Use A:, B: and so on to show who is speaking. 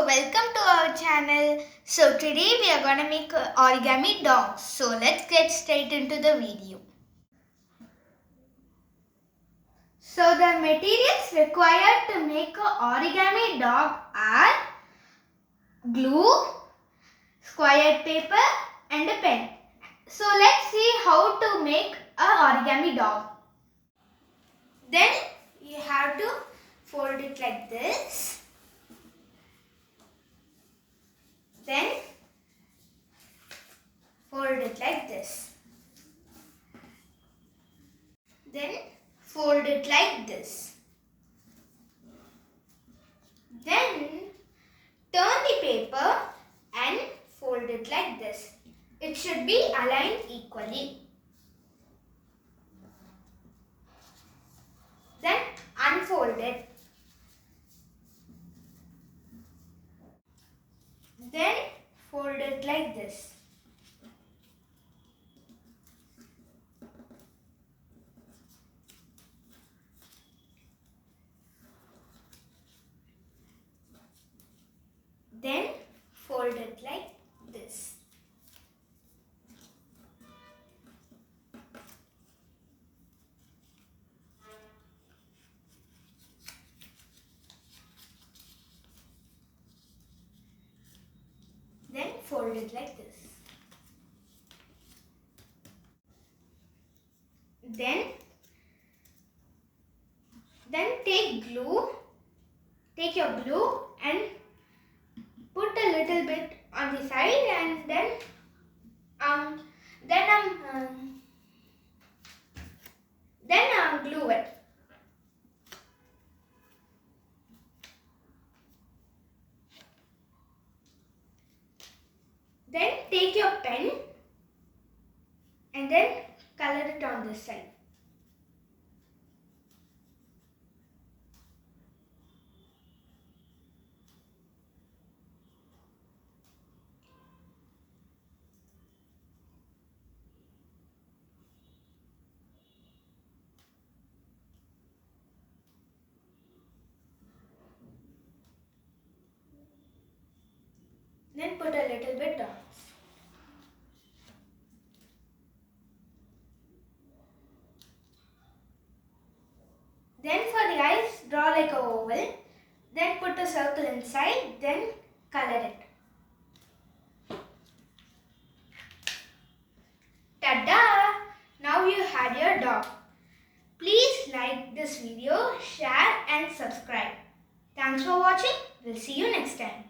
A: welcome to our channel. So today we are gonna make origami dogs. So let's get straight into the video. So the materials required to make a origami dog are glue, squared paper and a pen. So let's see how to make a origami dog. Then you have to fold it like this. Then fold it like this. Then fold it like this. Then turn the paper and fold it like this. It should be aligned equally. Then unfold it. Then fold it like this. Then fold it like this. Then fold it like this. Then take your glue and put a little bit on the side and then glue it. Then take your pen and then color it on this side. Then put a little bit down. Then for the eyes, draw like a oval. Then put a circle inside. Then color it. Ta-da! Now you had your dog. Please like this video, share and subscribe. Thanks for watching. We'll see you next time.